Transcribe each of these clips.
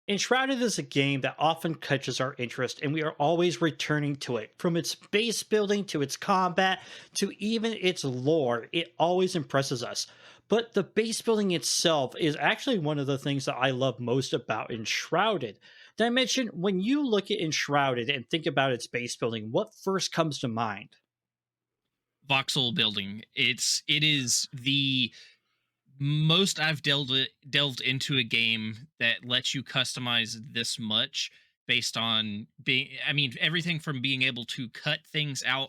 Enshrouded is a game that often catches our interest, and we are always returning to it. From its base building to its combat to even its lore, it always impresses us. But the base building itself is actually one of the things that I love most about Enshrouded. Did I mention when you look at Enshrouded and think about its base building, what first comes to mind? Voxel building. It is the most I've delved into a game that lets you customize this much based on being I mean everything from being able to cut things out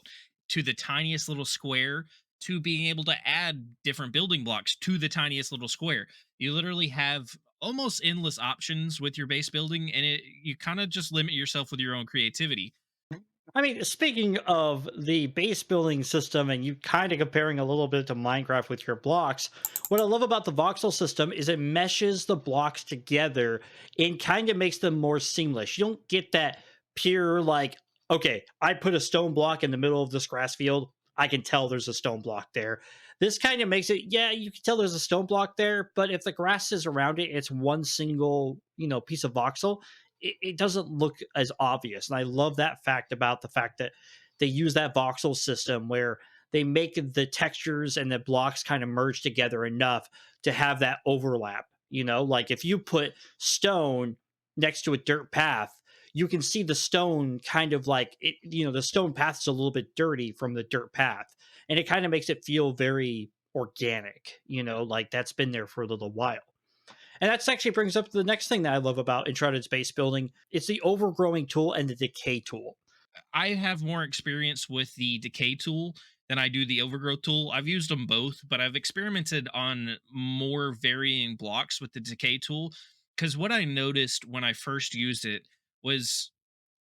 to the tiniest little square to being able to add different building blocks to the tiniest little square. You literally have almost endless options with your base building, and you kind of just limit yourself with your own creativity. I mean, speaking of the base building system and you kind of comparing a little bit to Minecraft with your blocks, what I love about the voxel system is it meshes the blocks together and kind of makes them more seamless. You don't get that pure, like, okay, I put a stone block in the middle of this grass field. I can tell there's a stone block there. This kind of makes it, yeah, you can tell there's a stone block there, but if the grass is around it, it's one single, piece of voxel. It doesn't look as obvious. And I love that fact about the fact that they use that voxel system where they make the textures and the blocks kind of merge together enough to have that overlap. Like if you put stone next to a dirt path, you can see the stone kind of like it, the stone path is a little bit dirty from the dirt path. And it kind of makes it feel very organic, like that's been there for a little while. And that actually brings up the next thing that I love about Enshrouded Space Building. It's the overgrowing tool and the decay tool. I have more experience with the decay tool than I do the overgrowth tool. I've used them both, but I've experimented on more varying blocks with the decay tool. Because what I noticed when I first used it was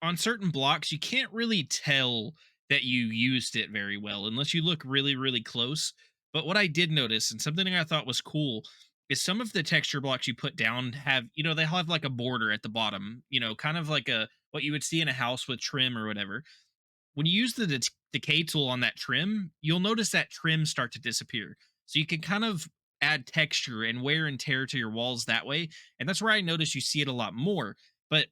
on certain blocks, you can't really tell that you used it very well unless you look really, really close. But what I did notice, and something I thought was cool, is some of the texture blocks you put down have, they have like a border at the bottom, kind of like a what you would see in a house with trim or whatever. When you use the decay tool on that trim, you'll notice that trim start to disappear. So you can kind of add texture and wear and tear to your walls that way. And that's where I notice you see it a lot more. But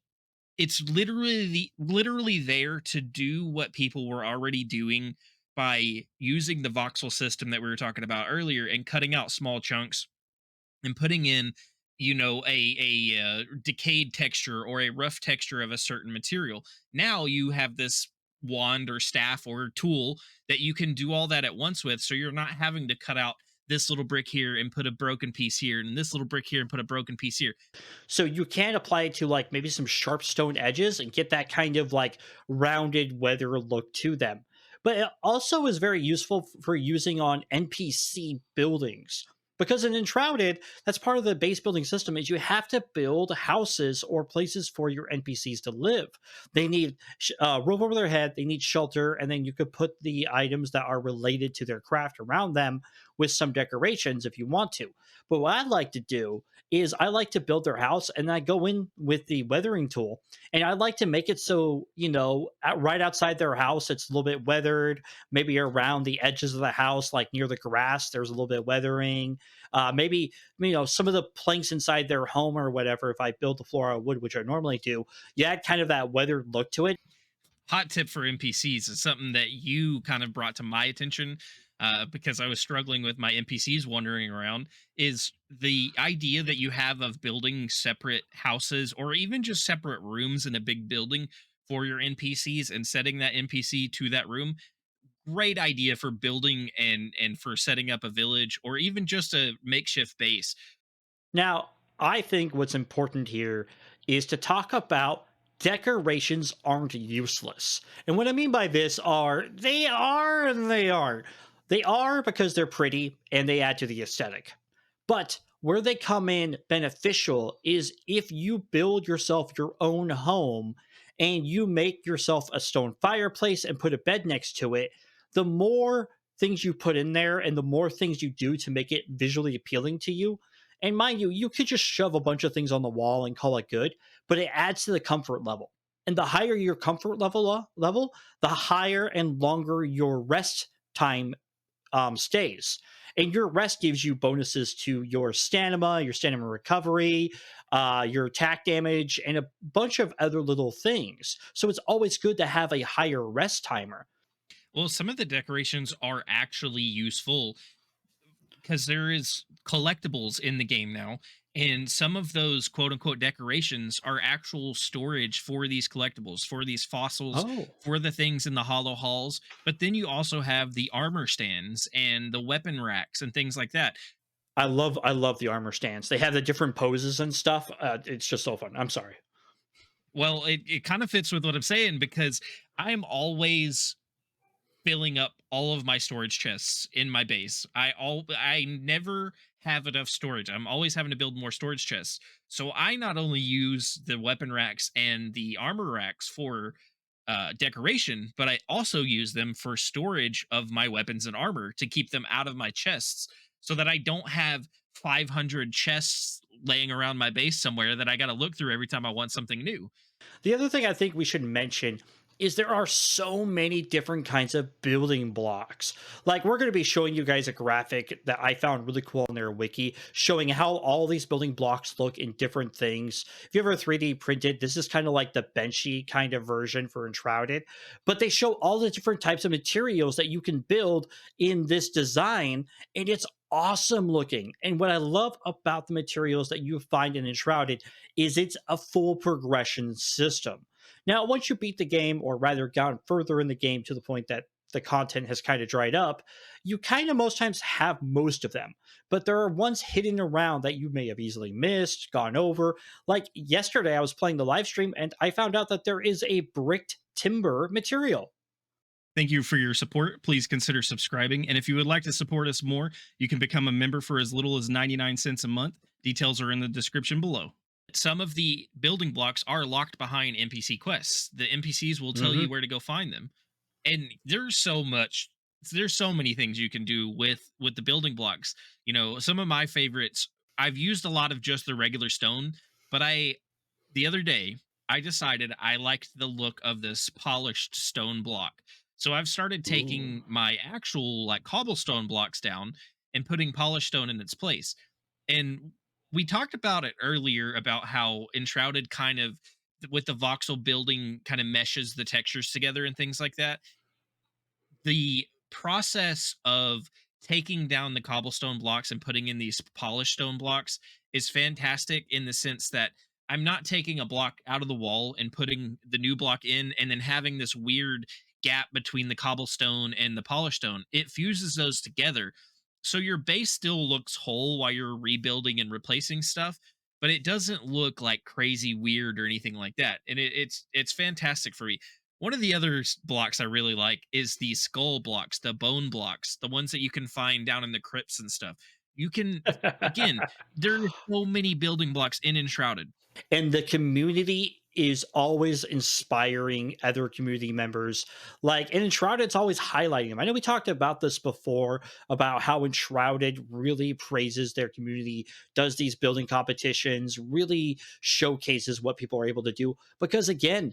it's literally there to do what people were already doing by using the voxel system that we were talking about earlier and cutting out small chunks and putting in a decayed texture or a rough texture of a certain material. Now you have this wand or staff or tool that you can do all that at once with, so you're not having to cut out this little brick here and put a broken piece here and this little brick here and put a broken piece here. So you can apply it to like maybe some sharp stone edges and get that kind of like rounded weather look to them. But it also is very useful for using on NPC buildings. Because in Enshrouded, that's part of the base building system is you have to build houses or places for your NPCs to live. They need roof over their head, they need shelter, and then you could put the items that are related to their craft around them with some decorations if you want to. But what I'd like to do is I like to build their house and I go in with the weathering tool and I like to make it so, right outside their house, it's a little bit weathered, maybe around the edges of the house, like near the grass, there's a little bit of weathering. Maybe, some of the planks inside their home or whatever, if I build the floor out of wood, which I normally do, you add kind of that weathered look to it. Hot tip for NPCs is something that you kind of brought to my attention, because I was struggling with my NPCs wandering around. Is the idea that you have of building separate houses or even just separate rooms in a big building for your NPCs and setting that NPC to that room? Great idea for building and for setting up a village or even just a makeshift base. Now, I think what's important here is to talk about decorations aren't useless. And what I mean by this are they are and they aren't. They are because they're pretty and they add to the aesthetic. But where they come in beneficial is if you build yourself your own home and you make yourself a stone fireplace and put a bed next to it, the more things you put in there and the more things you do to make it visually appealing to you, and mind you, you could just shove a bunch of things on the wall and call it good, but it adds to the comfort level. And the higher your comfort level, the higher and longer your rest time stays. And your rest gives you bonuses to your stamina recovery, your attack damage, and a bunch of other little things. So it's always good to have a higher rest timer. Well, some of the decorations are actually useful because there is collectibles in the game now, and some of those quote unquote decorations are actual storage for these collectibles, for these fossils, Oh, for the things in the hollow halls. But then you also have the armor stands and the weapon racks and things like that. I love the armor stands. They have the different poses and stuff. It's just so fun. I'm sorry. Well, it kind of fits with what I'm saying because I'm always filling up all of my storage chests in my base. I never have enough storage. I'm always having to build more storage chests. So I not only use the weapon racks and the armor racks for decoration, but I also use them for storage of my weapons and armor to keep them out of my chests so that I don't have 500 chests laying around my base somewhere that I got to look through every time I want something new. The other thing I think we should mention is there are so many different kinds of building blocks. Like, we're going to be showing you guys a graphic that I found really cool on their wiki showing how all these building blocks look in different things. If you ever 3D printed, this is kind of like the benchy kind of version for Enshrouded, but they show all the different types of materials that you can build in this design, and it's awesome looking. And what I love about the materials that you find in Enshrouded is it's a full progression system. Now, once you beat the game, or rather gone further in the game to the point that the content has kind of dried up, you kind of most times have most of them. But there are ones hidden around that you may have easily missed, gone over. Like yesterday, I was playing the live stream and I found out that there is a bricked timber material. Thank you for your support. Please consider subscribing. And if you would like to support us more, you can become a member for as little as 99 cents a month. Details are in the description below. Some of the building blocks are locked behind NPC quests. The NPCs will tell you Hmm. where to go find them. And there's so many things you can do with the building blocks. You know, some of my favorites, I've used a lot of just the regular stone, but I the other day I decided I liked the look of this polished stone block. So I've started Ooh. taking my actual like cobblestone blocks down and putting polished stone in its place. And we talked about it earlier about how Enshrouded kind of with the voxel building kind of meshes the textures together and things like that. The process of taking down the cobblestone blocks and putting in these polished stone blocks is fantastic in the sense that I'm not taking a block out of the wall and putting the new block in and then having this weird gap between the cobblestone and the polished stone. It fuses those together. So your base still looks whole while you're rebuilding and replacing stuff, but it doesn't look like crazy weird or anything like that. And it's fantastic for me. One of the other blocks I really like is the skull blocks, the bone blocks, the ones that you can find down in the crypts and stuff. You can, again, there are so many building blocks in Enshrouded. And the community is always inspiring other community members. Like in Enshrouded, it's always highlighting them. I know we talked about this before about how Enshrouded really praises their community, does these building competitions, really showcases what people are able to do. Because again,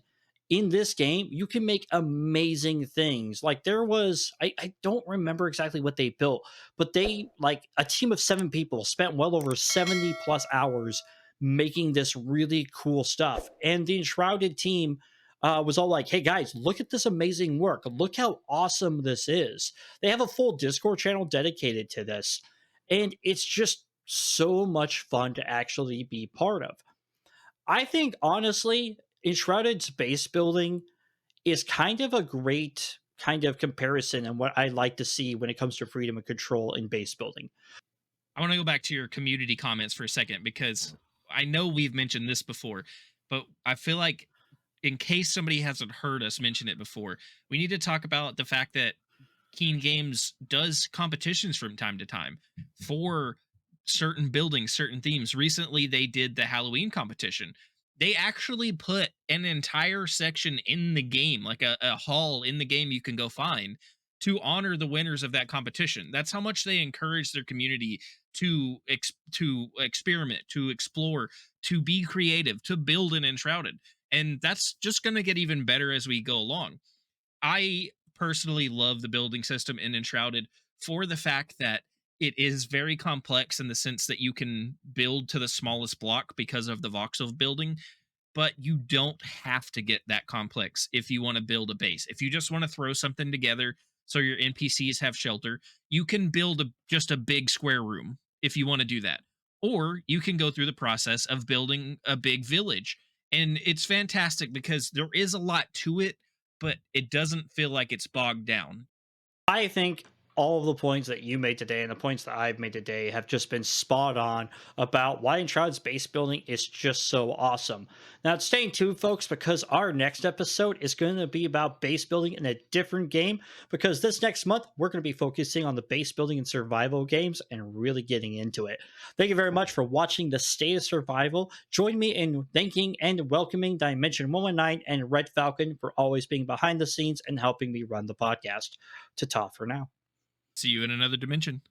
in this game, you can make amazing things. Like there was, I don't remember exactly what they built, but they, like a team of 7 people, spent well over 70 plus hours making this really cool stuff. And the Enshrouded team was all like, hey guys, look at this amazing work. Look how awesome this is. They have a full Discord channel dedicated to this. And it's just so much fun to actually be part of. I think, honestly, Enshrouded's base building is kind of a great kind of comparison and what I like to see when it comes to freedom and control in base building. I want to go back to your community comments for a second because I know we've mentioned this before, but I feel like in case somebody hasn't heard us mention it before, we need to talk about the fact that Keen Games does competitions from time to time for certain buildings, certain themes. Recently, they did the Halloween competition. They actually put an entire section in the game, like a hall in the game you can go find to honor the winners of that competition. That's how much they encourage their community to experiment, to explore, to be creative, to build an Enshrouded. And that's just going to get even better as we go along. I personally love the building system in Enshrouded for the fact that It is very complex in the sense that you can build to the smallest block because of the voxel building, but you don't have to get that complex if you want to build a base. If you just want to throw something together so your NPCs have shelter, you can build just a big square room if you want to do that. Or you can go through the process of building a big village. And it's fantastic because there is a lot to it, but it doesn't feel like it's bogged down. I think all of the points that you made today and the points that I've made today have just been spot on about why Enshrouded's base building is just so awesome. Now, staying tuned, folks, because our next episode is going to be about base building in a different game. Because this next month, we're going to be focusing on the base building and survival games and really getting into it. Thank you very much for watching The State of Survival. Join me in thanking and welcoming Dimension 119 and Red Falcon for always being behind the scenes and helping me run the podcast. To talk for now. See you in another dimension.